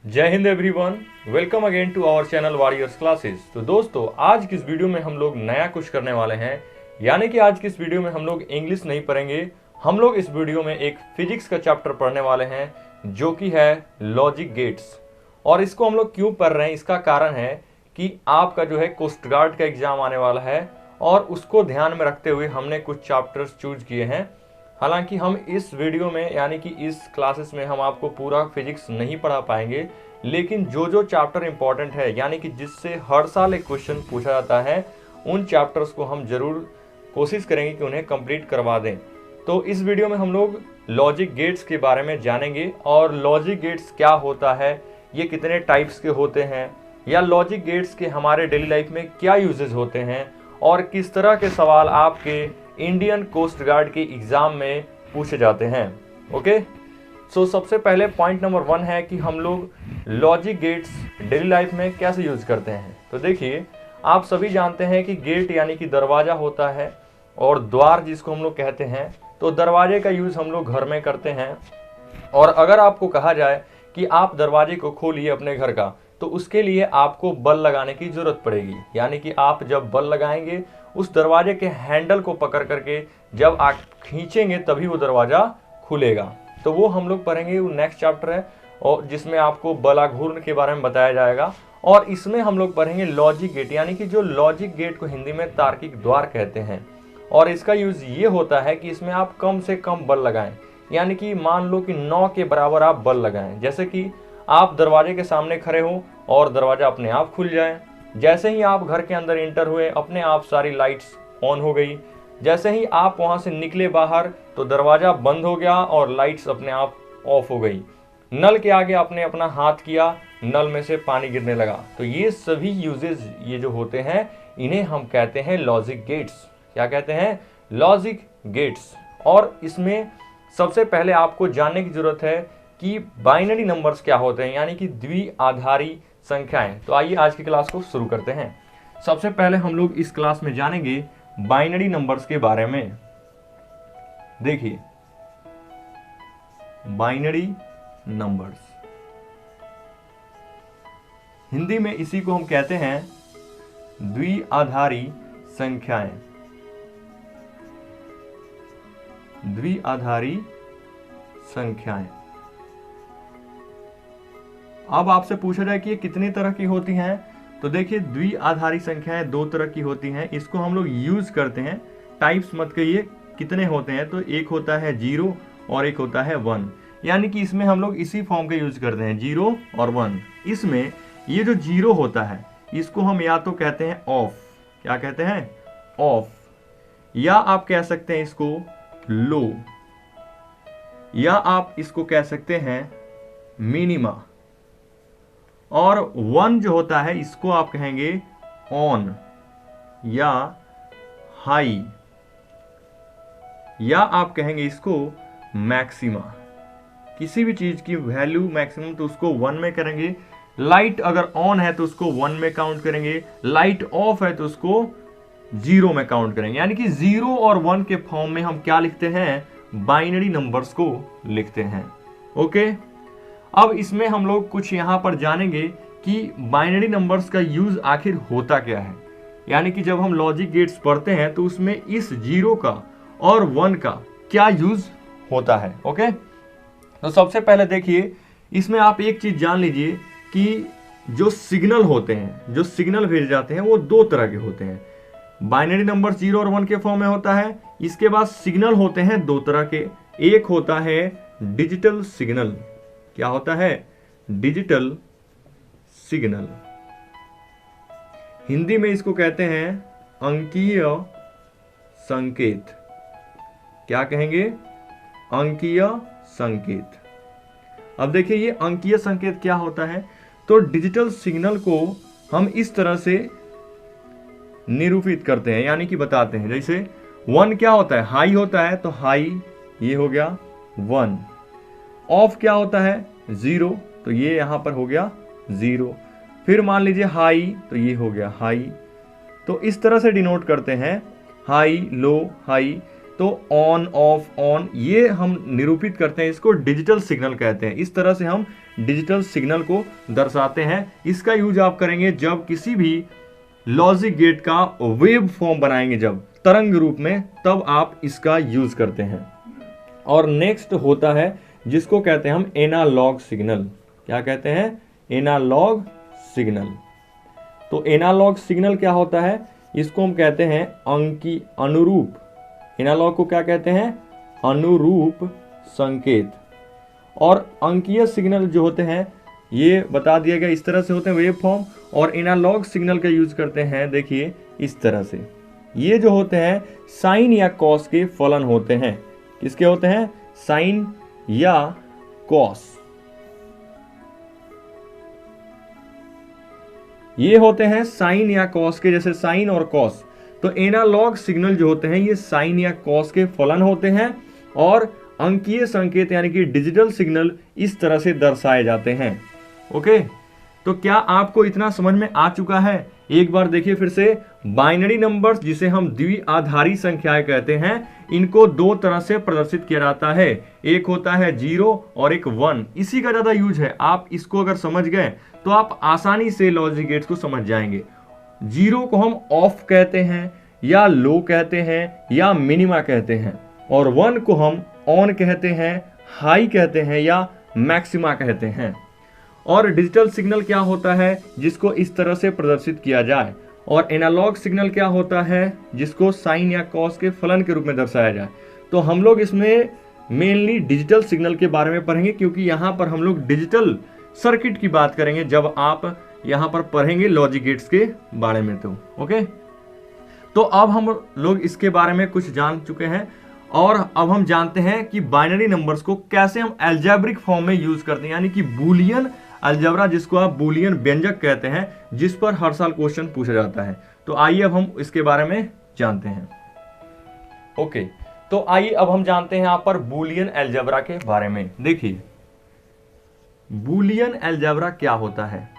जय Hind everyone, welcome again to our channel warriors classes. तो दोस्तों, आज की इस वीडियो में हम लोग नया कुछ करने वाले हैं। यानी कि आज की इस वीडियो में हम लोग इंग्लिश नहीं पढ़ेंगे, हम लोग इस वीडियो में एक फिजिक्स का चैप्टर पढ़ने वाले हैं जो कि है लॉजिक गेट्स। और इसको हम लोग क्यों पढ़ रहे हैं, इसका कारण है कि आपका जो है कोस्ट गार्ड का एग्जाम आने वाला है और उसको ध्यान में रखते हुए हमने कुछ चैप्टर्स चूज किए हैं। हालांकि हम इस वीडियो में यानी कि इस क्लासेस में हम आपको पूरा फिजिक्स नहीं पढ़ा पाएंगे, लेकिन जो जो चैप्टर इंपॉर्टेंट है यानी कि जिससे हर साल एक क्वेश्चन पूछा जाता है, उन चैप्टर्स को हम जरूर कोशिश करेंगे कि उन्हें कंप्लीट करवा दें। तो इस वीडियो में हम लोग लॉजिक गेट्स के बारे में जानेंगे और लॉजिक गेट्स क्या होता है, ये कितने टाइप्स के होते हैं, या लॉजिक गेट्स के हमारे डेली लाइफ में क्या यूजेस होते हैं और किस तरह के सवाल आपके इंडियन कोस्ट गार्ड के एग्जाम में पूछे जाते हैं। ओके, सो सबसे पहले पॉइंट नंबर 1 है कि हम लोग लॉजिक गेट्स डेली लाइफ में कैसे यूज करते हैं। तो देखिए, आप सभी जानते हैं कि गेट यानी कि दरवाजा होता है और द्वार जिसको हम लोग कहते हैं। तो दरवाजे का यूज हम लोग घर में करते हैं। और अगर आपको कहा जाए कि आप दरवाजे को खोलिए अपने घर का, तो उसके लिए आपको बल लगाने की जरूरत पड़ेगी। यानी कि आप जब बल लगाएंगे, उस दरवाजे के हैंडल को पकड़ करके जब आप खींचेंगे तभी वो दरवाजा खुलेगा। तो वो हम लोग पढ़ेंगे, वो नेक्स्ट चैप्टर है और जिसमें आपको बलाघूर्ण के बारे में बताया जाएगा। और इसमें हम लोग पढ़ेंगे लॉजिक गेट, यानी कि जो लॉजिक गेट को हिंदी में तार्किक द्वार कहते हैं। और इसका यूज ये होता है कि इसमें आप कम से कम बल लगाएं। यानी कि मान लो कि 9 के बराबर आप बल लगाएं। जैसे कि आप दरवाजे के सामने खड़े हो और दरवाजा अपने आप खुल जाए। जैसे ही आप घर के अंदर एंटर हुए, अपने आप सारी लाइट्स ऑन हो गई। जैसे ही आप वहां से निकले बाहर, तो दरवाजा बंद हो गया और लाइट्स अपने आप ऑफ हो गई। नल के आगे आपने अपना हाथ किया, नल में से पानी गिरने लगा। तो ये सभी यूजेस ये जो होते हैं, इन्हें हम कहते हैं लॉजिक गेट्स। क्या कहते हैं? Logic gates. और इसमें सबसे पहले आपको जानने की जरूरत है कि बाइनरी नंबर्स क्या होते हैं, यानी कि द्विआधारी संख्याएं। तो आइए आज की क्लास को शुरू करते हैं। सबसे पहले हम लोग इस क्लास में जानेंगे बाइनरी नंबर्स के बारे में। देखिए, बाइनरी नंबर्स हिंदी में इसी को हम कहते हैं द्विआधारी संख्याएं। द्विआधारी संख्याएं। अब आपसे पूछा जाए कि ये कितने तरह की होती हैं, तो देखिए, द्विआधारी संख्याएं 2 तरह की होती हैं। इसको हम लोग यूज करते हैं, टाइप्स मत कहिए कितने होते हैं। तो एक होता है 0 और एक होता है 1। यानी कि इसमें हम लोग इसी फॉर्म का यूज करते हैं, 0 और 1। इसमें ये जो 0 होता है, इसको हम या तो कहते हैं ऑफ। क्या कहते हैं? ऑफ। या आप कह सकते हैं इसको लो, या आप इसको कह सकते हैं मिनिमा। और 1 जो होता है, इसको आप कहेंगे ऑन या हाई, या आप कहेंगे इसको मैक्सिमा। किसी भी चीज की वैल्यू मैक्सिमम तो उसको 1 में करेंगे। लाइट अगर ऑन है तो उसको 1 में काउंट करेंगे, लाइट ऑफ है तो उसको 0 में काउंट करेंगे। यानी कि 0 और 1 के फॉर्म में हम क्या लिखते हैं? बाइनरी नंबर्स को लिखते हैं। ओके, अब इसमें हम लोग कुछ यहां पर जानेंगे कि बाइनरी नंबर्स का यूज आखिर होता क्या है। यानी कि जब हम लॉजिक गेट्स पढ़ते हैं तो उसमें इस 0 का और 1 का क्या यूज होता है। ओके, तो सबसे पहले देखिए, इसमें आप एक चीज जान लीजिए कि जो सिग्नल होते हैं, जो सिग्नल भेजे जाते हैं, वो 2 तरह के होते हैं। बाइनरी नंबर 0 और 1 के फॉर्म में होता है। इसके बाद सिग्नल होते हैं 2 तरह के। एक होता है डिजिटल सिग्नल। क्या होता है? Digital signal. हिंदी में इसको कहते हैं अंकीय संकेत। क्या कहेंगे? अंकीय संकेत। अब देखिए, ये अंकीय संकेत क्या होता है। तो डिजिटल सिग्नल को हम इस तरह से निरूपित करते हैं, यानी कि बताते हैं। जैसे 1 क्या होता है? हाई होता है, तो हाई ये हो गया 1। ऑफ क्या होता है? 0, तो ये यहां पर हो गया 0। फिर मान लीजिए हाई, तो ये हो गया हाई। तो इस तरह से डिनोट करते हैं, हाई लो हाई। तो ऑन ऑफ ऑन, ये हम निरूपित करते हैं, इसको डिजिटल सिग्नल कहते हैं। इस तरह से हम डिजिटल सिग्नल को दर्शाते हैं। इसका यूज आप करेंगे जब किसी भी लॉजिक गेट का वेव फॉर्म बनाएंगे, जब तरंग रूप में, तब आप इसका यूज करते हैं। और नेक्स्ट होता है जिसको कहते हैं हम एनालॉग सिग्नल। क्या कहते हैं? Analog signal. तो एनालॉग सिग्नल क्या होता है? इसको हम कहते हैं अंकी अनुरूप। एनालॉग को क्या कहते हैं? अनुरूप संकेत। और अंकीय सिग्नल जो होते हैं ये बता दिया गया, इस तरह से होते हैं वेव फॉर्म। और एनालॉग सिग्नल का यूज करते हैं, देखिए इस तरह से। ये जो होते हैं साइन या कॉस के फलन होते हैं। किसके होते हैं? साइन या कॉस। ये होते हैं साइन या कॉस के, जैसे साइन और कॉस। तो एनालॉग सिग्नल जो होते हैं ये साइन या कॉस के फलन होते हैं। और अंकीय संकेत यानी कि डिजिटल सिग्नल इस तरह से दर्शाए जाते हैं। ओके, तो क्या आपको इतना समझ में आ चुका है? एक बार देखिए फिर से। बाइनरी नंबर्स, जिसे हम द्विआधारी संख्याएं कहते हैं, इनको दो तरह से प्रदर्शित किया जाता है। एक होता है 0 और एक 1। इसी का ज्यादा यूज है। आप इसको अगर समझ गए तो आप आसानी से लॉजिक गेट्स को समझ जाएंगे। 0 को हम ऑफ कहते हैं, या लो कहते हैं, या मिनिमा कहते हैं। और 1 को हम ऑन कहते हैं, हाई कहते हैं, या मैक्सिमा कहते हैं। और डिजिटल सिग्नल क्या होता है? जिसको इस तरह से प्रदर्शित किया जाए। और एनालॉग सिग्नल क्या होता है? जिसको साइन या कॉस के फलन के रूप में दर्शाया जाए। तो हम लोग इसमें मेनली डिजिटल सिग्नल के बारे में पढ़ेंगे, क्योंकि यहाँ पर हम लोग डिजिटल सर्किट की बात करेंगे जब आप यहाँ पर पढ़ेंगे लॉजिक गेट्स के बारे में। तो ओके, तो अब हम लोग इसके बारे में कुछ जान चुके हैं। और अब हम जानते हैं कि बाइनरी नंबर्स को कैसे हम अलजेब्रिक फॉर्म में यूज करते हैं, यानी कि बूलियन अलजेब्रा, जिसको आप बूलियन व्यंजक कहते हैं, जिस पर हर साल क्वेश्चन पूछा जाता है। तो आइए अब हम इसके बारे में जानते हैं। ओके, तो आइए अब हम जानते हैं यहां पर बूलियन अलजेब्रा के बारे में। देखिए बूलियन अलजेब्रा क्या होता है।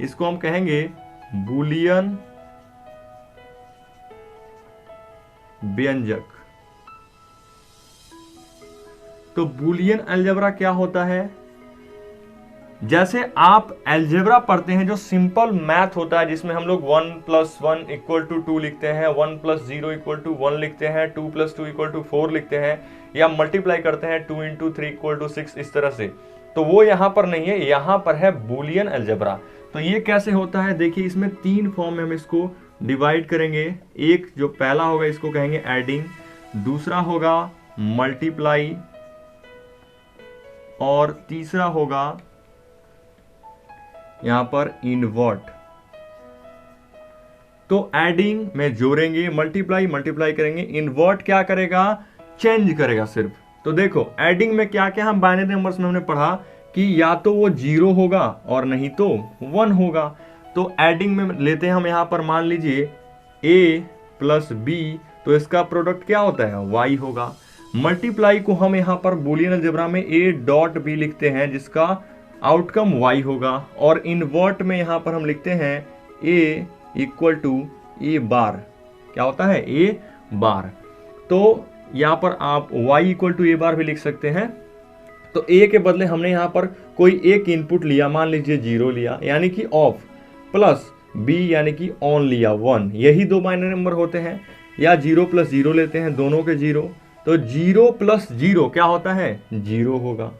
इसको हम कहेंगे बूलियन व्यंजक। तो बूलियन अलजेब्रा क्या होता है? जैसे आप अलजेब्रा पढ़ते हैं, जो सिंपल मैथ होता है, जिसमें हम लोग 1 + 1 = 2 लिखते हैं, 1 + 0 = 1 लिखते हैं, 2 + 2 = 4 लिखते हैं, या मल्टीप्लाई करते हैं 2 × 3 = 6, इस तरह से। तो वो यहां पर नहीं है, यहां पर है बूलियन अलजेब्रा। तो ये कैसे होता है? देखिए इसमें 3 फॉर्म में हम इसको डिवाइड करेंगे। एक जो पहला होगा इसको कहेंगे एडिंग, दूसरा होगा मल्टीप्लाई, और तीसरा होगा यहां पर इनवर्ट। तो एडिंग में जोड़ेंगे, मल्टीप्लाई करेंगे, इनवर्ट क्या करेगा? चेंज करेगा सिर्फ। तो देखो एडिंग में क्या क्या हम बाइनरी नंबर्स में हमने पढ़ा कि या तो वो 0 होगा और नहीं तो 1 होगा। तो एडिंग में लेते हैं हम यहां पर, मान लीजिए a + b, तो इसका प्रोडक्ट क्या होता है? y होगा। मल्टीप्लाई को हम यहां पर बूलियन अलजेब्रा में a.b लिखते हैं, जिसका आउटकम y होगा। और इनवर्ट में यहां पर हम लिखते हैं a = a⁻। क्या होता है? a⁻। तो यहां पर आप y = a⁻ भी लिख सकते हैं। तो a के बदले हमने यहां पर कोई एक इनपुट लिया, मान लीजिए 0 लिया, यानी कि ऑफ, प्लस b यानी कि ऑन लिया 1। यही दो बाइनरी नंबर होते हैं। या 0 + 0 लेते हैं, दोनों के 0। तो 0 + 0 क्या होता है? 0 होगा।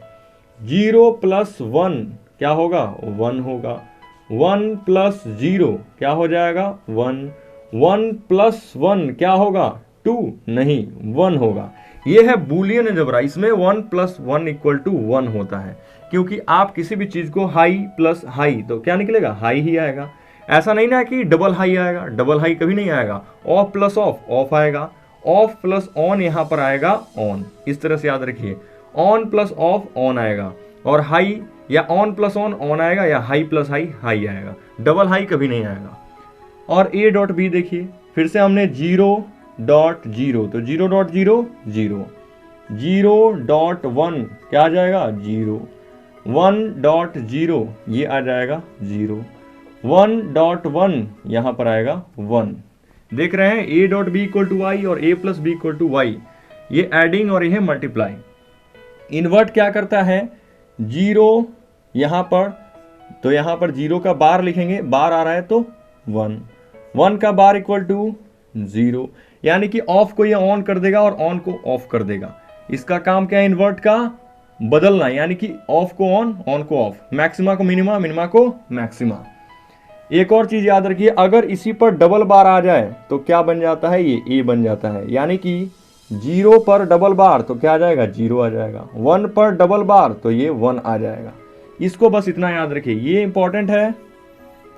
0 + 1 क्या होगा? 1 होगा। 1 + 0 क्या हो जाएगा? 1। 1 + 1 क्या होगा? 2 नहीं, 1 होगा। ये है बूलियन अलजेब्रा। इसमें 1 + 1 = 1 होता है, क्योंकि आप किसी भी चीज को हाई प्लस हाई, तो क्या निकलेगा? हाई ही आएगा। ऐसा नहीं ना कि डबल हाई आएगा, डबल हाई कभी नहीं आएगा। ऑफ प्लस ऑफ, ऑफ आएगा। ऑफ प्लस ऑन यहां पर आएगा ऑन, इस तरह से याद रखिए। ऑन प्लस ऑफ ऑन आएगा, और हाई या ऑन प्लस ऑन ऑन आएगा, या हाई प्लस हाई हाई आएगा। डबल हाई कभी नहीं आएगा। और a.b देखिए, फिर से हमने 0.0, तो 0.0 0, 0.1 क्या आ जाएगा? 0, 1.0 ये आ जाएगा 0, 1.1 यहां पर आएगा 1। देख रहे हैं a dot B equal to Y और a plus B equal to Y, ये एडिंग और ये है मल्टीप्लाई। इन्वर्ट क्या करता है, जीरो यहां पर, तो यहां पर जीरो का बार लिखेंगे, बार आ रहा है तो 1, 1 का बार इक्वल टू 0, यानी कि ऑफ को ये ऑन कर देगा और ऑन को ऑफ कर देगा। इसका काम क्या है, इन्वर्ट का बदलना, यानी कि ऑफ को ऑन, ऑन को ऑफ, मैक्सिमा को मिनिमा, मिनिमा को मैक्सिमा। एक और चीज याद रखिए, अगर इसी पर डबल बार आ जाए तो क्या बन जाता है, ये ए बन जाता है, यानी कि 0 पर डबल बार तो क्या आ जाएगा, 0 आ जाएगा, 1 पर डबल बार तो ये 1 आ जाएगा। इसको बस इतना याद रखिए, ये इंपॉर्टेंट है।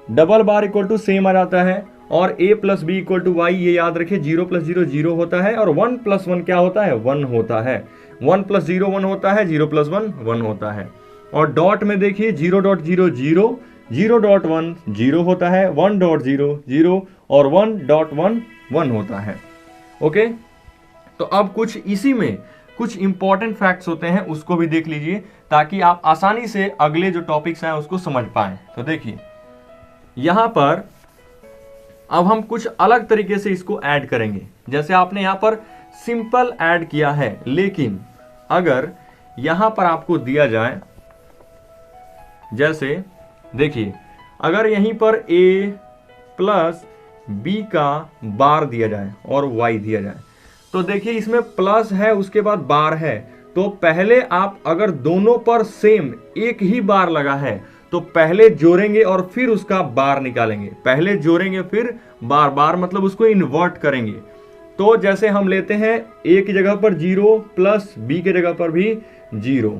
Double bar equal to same आ जाता है, और a plus B equal to Y, ये याद रखिए 0 प्लस 0 0 होता है, और 1 प्लस 1 क्या होता है, 1 होता है। 1 प्लस 0 1 होता है, 0 प्लस 1 1 होता है। और डॉट में देखिए 0 डॉट 0 0, 0 डॉट 1 0 होता है, 1 डॉट 0 0 और 1 डॉट 1 1 होता है। ओके, तो अब कुछ इसी में कुछ इंपॉर्टेंट फैक्ट्स होते हैं, उसको भी देख लीजिए ताकि आप आसानी से अगले जो टॉपिक्स हैं उसको समझ पाएं। तो देखिए यहां पर अब हम कुछ अलग तरीके से इसको ऐड करेंगे। जैसे आपने यहां पर सिंपल ऐड किया है, लेकिन अगर यहां पर आपको दिया जाए, जैसे देखिए अगर यहीं पर a प्लस बी का बार दिया जाए और y दिया जाए, तो देखिए इसमें प्लस है उसके बाद बार है, तो पहले आप अगर दोनों पर सेम एक ही बार लगा है तो पहले जोड़ेंगे और फिर उसका बार निकालेंगे। पहले जोड़ेंगे फिर बार, बार मतलब उसको इन्वर्ट करेंगे। तो जैसे हम लेते हैं a की जगह पर 0 प्लस b की जगह पर भी 0,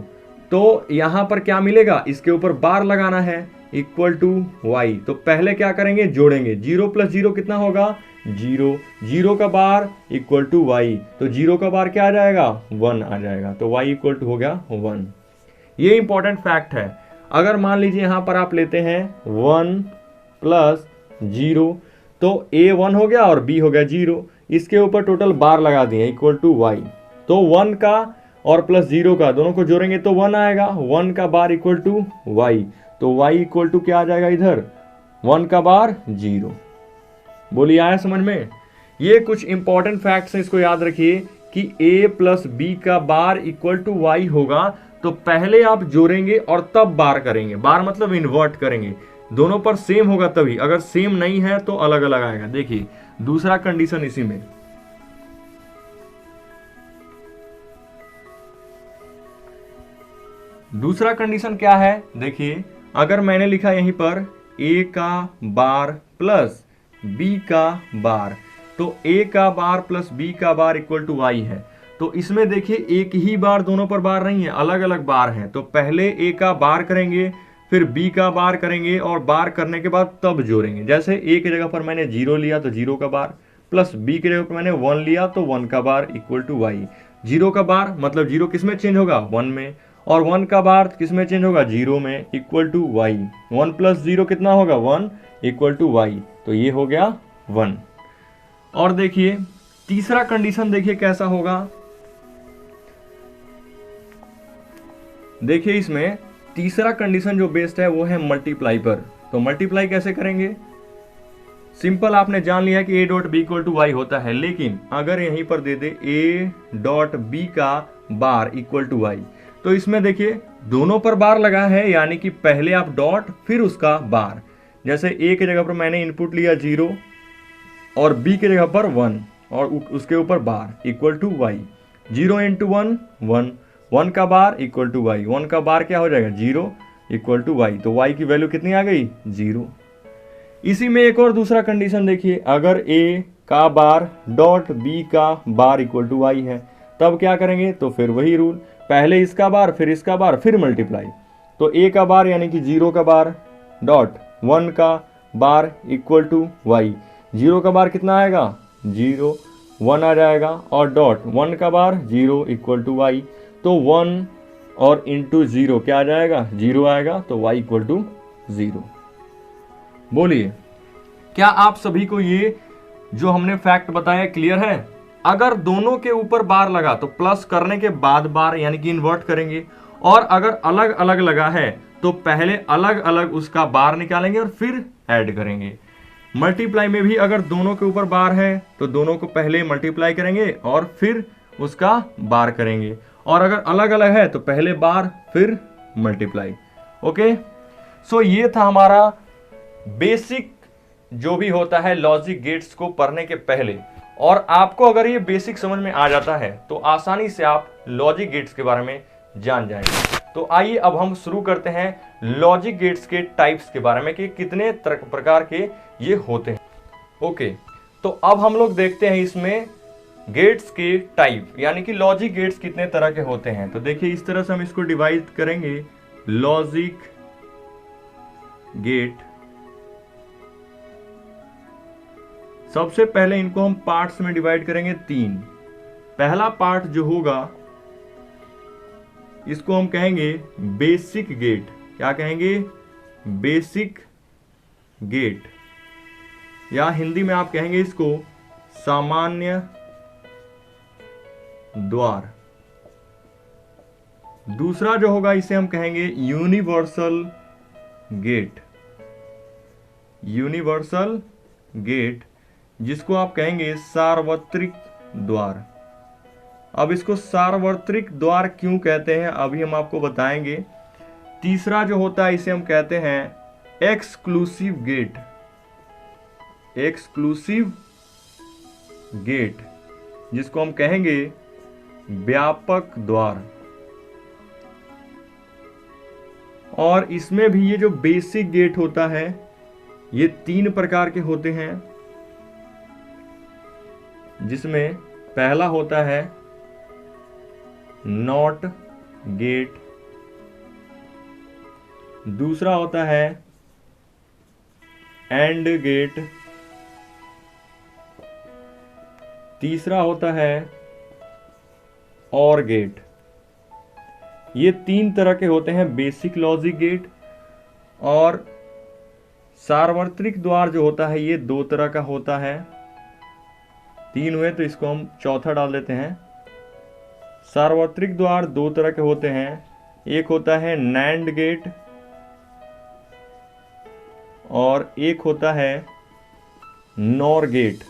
तो यहां पर क्या मिलेगा, इसके ऊपर बार लगाना है, इक्वल टू y। तो पहले क्या करेंगे, जोड़ेंगे, 0 प्लस 0 कितना होगा, 0, 0 का बार इक्वल टू y, तो 0 का बार क्या आ जाएगा, 1 आ जाएगा, तो y इक्वल टू हो गया 1। ये इंपॉर्टेंट फैक्ट है। अगर मान लीजिए यहां पर आप लेते हैं 1 प्लस 0, तो a 1 हो गया और b हो गया 0, इसके ऊपर टोटल बार लगा दिए इक्वल टू y, तो 1 का और प्लस 0 का दोनों को जोड़ेंगे तो 1 आएगा, 1 का बार इक्वल टू y, तो y इक्वल टू क्या आ जाएगा इधर, 1 का बार 0। बोलिए आया समझ में। ये कुछ इंपॉर्टेंट फैक्ट्स हैं, इसको याद रखिए कि a प्लस बी का बार इक्वल टू y होगा, तो पहले आप जोड़ेंगे और तब बार करेंगे। बार मतलब इन्वर्ट करेंगे, दोनों पर सेम होगा तभी, अगर सेम नहीं है तो अलग अलग आएगा। देखिए दूसरा कंडीशन इसी में, दूसरा कंडीशन क्या है, देखिए अगर मैंने लिखा यहीं पर a का बार प्लस b का बार, तो a का बार प्लस b का बार इक्वल टू y है, तो इसमें देखिए एक ही बार दोनों पर बार नहीं है, अलग अलग बार है। तो पहले a का बार करेंगे, फिर b का बार करेंगे और बार करने के बाद तब जोड़ेंगे। जैसे a की जगह पर मैंने 0 लिया तो 0 का बार, प्लस b की जगह पर मैंने 1 लिया तो 1 का बार इक्वल टू y। 0 का बार मतलब 0 किस में चेंज होगा, 1 में, और 1 का बार किस में चेंज होगा, 0 में, इक्वल टू y। 1 प्लस 0 कितना होगा, 1 इक्वल टू y, तो ये हो गया 1। और देखिए तीसरा कंडीशन देखिए कैसा होगा, देखिए इसमें तीसरा कंडीशन जो बेस्ड है वो है मल्टीप्लाई पर। तो मल्टीप्लाई कैसे करेंगे, सिंपल आपने जान लिया कि a dot B equal to Y होता है, लेकिन अगर यहीं पर दे दे a डॉट बी का बार इक्वल टू वाई, तो इसमें देखिए दोनों पर बार लगा है, यानी कि पहले आप डॉट फिर उसका बार। जैसे a की जगह पर मैंने इनपुट लिया 0 और b की जगह पर 1 और उसके ऊपर बार इक्वल टू वाई, 0 इंटू 1 1, 1 का बार इक्वल टू वाई, 1 का बार क्या हो जाएगा, 0 इक्वल टू वाई, तो y की वैल्यू कितनी आ गई, 0। इसी में एक और दूसरा कंडीशन देखिए, अगर a का बार डॉट b का बार इक्वल टू वाई है, तब क्या करेंगे, तो फिर वही रूल, पहले इसका बार फिर इसका बार फिर मल्टीप्लाई। तो a का बार यानी कि 0 का बार डॉट 1 का बार इक्वल टू वाई, 0 का बार कितना आएगा, 0, 1 आ जाएगा, और डॉट 1 का बार 0 इक्वल टू वाई, तो 1 और इंटू 0 क्या आ जाएगा, 0 आएगा, तो y इक्वल टू 0। बोलिए क्या आप सभी को ये जो हमने फैक्ट बताया क्लियर है। अगर दोनों के ऊपर बार लगा तो प्लस करने के बाद बार यानी कि इन्वर्ट करेंगे, और अगर अलग अलग लगा है तो पहले अलग अलग उसका बार निकालेंगे और फिर ऐड करेंगे। मल्टीप्लाई में भी अगर दोनों के ऊपर बार है तो दोनों को पहले मल्टीप्लाई करेंगे और फिर उसका बार करेंगे, और अगर अलग अलग है तो पहले बार फिर मल्टीप्लाई। ओके, सो ये था हमारा बेसिक जो भी होता है लॉजिक गेट्स को पढ़ने के पहले। और आपको अगर ये बेसिक समझ में आ जाता है तो आसानी से आप लॉजिक गेट्स के बारे में जान जाएंगे। तो आइए अब हम शुरू करते हैं लॉजिक गेट्स के टाइप्स के बारे में कि कितने प्रकार के ये होते हैं। ओके, तो अब हम लोग देखते हैं इसमें गेट्स के टाइप, यानी कि लॉजिक गेट्स कितने तरह के होते हैं। तो देखिए इस तरह से हम इसको डिवाइड करेंगे, लॉजिक गेट। सबसे पहले इनको हम पार्ट्स में डिवाइड करेंगे 3। पहला पार्ट जो होगा इसको हम कहेंगे बेसिक गेट। क्या कहेंगे? बेसिक गेट, या हिंदी में आप कहेंगे इसको सामान्य द्वार। दूसरा जो होगा इसे हम कहेंगे यूनिवर्सल गेट। यूनिवर्सल गेट जिसको आप कहेंगे सार्वत्रिक द्वार। अब इसको सार्वत्रिक द्वार क्यों कहते हैं अभी हम आपको बताएंगे। तीसरा जो होता है इसे हम कहते हैं एक्सक्लूसिव गेट। एक्सक्लूसिव गेट जिसको हम कहेंगे व्यापक द्वार। और इसमें भी ये जो बेसिक गेट होता है ये 3 प्रकार के होते हैं, जिसमें पहला होता है नॉट गेट, दूसरा होता है एंड गेट, तीसरा होता है और गेट। ये 3 तरह के होते हैं बेसिक लॉजिक गेट। और सार्वत्रिक द्वार जो होता है ये 2 तरह का होता है। 3 हुए तो इसको हम चौथा डाल देते हैं। सार्वत्रिक द्वार 2 तरह के होते हैं, एक होता है नैंड गेट और एक होता है नॉर गेट।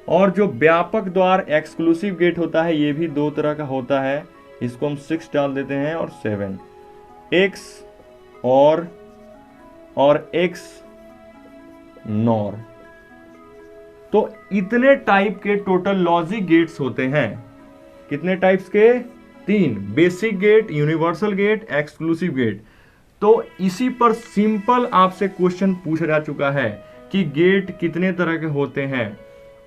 और जो व्यापक द्वार एक्सक्लूसिव गेट होता है ये भी 2 तरह का होता है, इसको हम 6 डाल देते हैं और 7, एक्स और एक्स नॉर। तो इतने टाइप के टोटल लॉजिक गेट्स होते हैं। कितने टाइप्स के? 3, basic gate, universal gate, exclusive gate. तो इसी पर सिंपल आपसे क्वेश्चन पूछा जा चुका है कि गेट कितने तरह के होते हैं।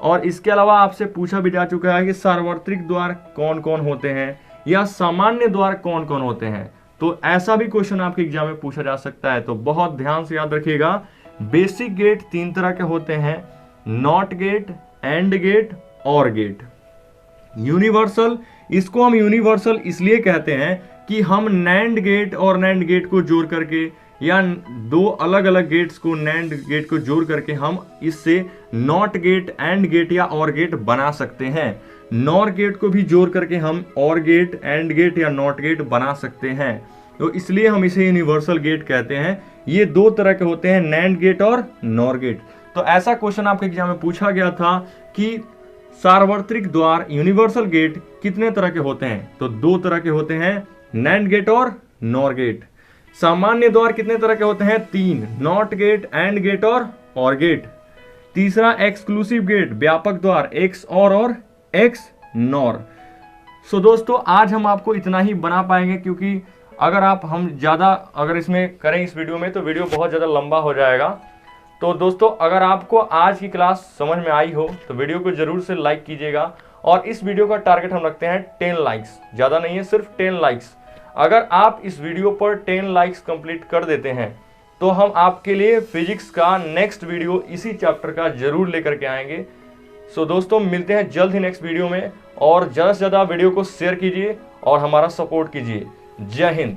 और इसके अलावा आपसे पूछा भी जा चुका है कि सार्वत्रिक द्वार कौन कौन होते हैं या सामान्य द्वार कौन कौन होते हैं। तो ऐसा भी क्वेश्चन आपके एग्जाम में पूछा जा सकता है। तो बहुत ध्यान से याद रखिएगा, बेसिक गेट 3 तरह के होते हैं, नॉट गेट, एंड गेट और गेट। यूनिवर्सल, इसको हम यूनिवर्सल इसलिए कहते हैं कि हम नैंड गेट और नैंड गेट को जोड़ करके या 2 अलग अलग गेट्स को नैंड गेट को जोड़ करके हम इससे नॉट गेट, एंड गेट या और गेट बना सकते हैं। नॉर गेट को भी जोड़ करके हम और गेट, एंड गेट या नॉट गेट बना सकते हैं। तो इसलिए हम इसे यूनिवर्सल गेट कहते हैं। ये 2 तरह के होते हैं, नैंड गेट और नॉर गेट। तो ऐसा क्वेश्चन आपके एग्जाम में पूछा गया था कि सार्वत्रिक द्वार यूनिवर्सल गेट कितने तरह के होते हैं। तो 2 तरह के होते हैं, नैंड गेट और नॉर गेट। सामान्य द्वार कितने तरह के होते हैं? 3, नॉट गेट, एंड गेट और गेट। तीसरा एक्सक्लूसिव गेट, व्यापक द्वार, एक्स और एक्स नॉर। सो दोस्तों आज हम आपको इतना ही बना पाएंगे, क्योंकि अगर हम ज़्यादा अगर इसमें करें इस वीडियो में तो वीडियो बहुत ज़्यादा लंबा हो जाएगा। तो दोस्तों अगर आपको आज की क्लास समझ में आई हो तो वीडियो को जरूर से लाइक कीजिएगा। और इस वीडियो का टारगेट हम रखते हैं 10 लाइक्स, ज़्यादा नहीं है, सिर्फ 10 लाइक्स। अगर आप इस वीडियो पर 10 लाइक्स कंप्लीट कर देते हैं तो हम आपके लिए फिजिक्स का नेक्स्ट वीडियो इसी चैप्टर का जरूर लेकर के आएंगे। सो दोस्तों मिलते हैं जल्द ही नेक्स्ट वीडियो में, और ज़्यादा से ज़्यादा वीडियो को शेयर कीजिए और हमारा सपोर्ट कीजिए। जय हिंद।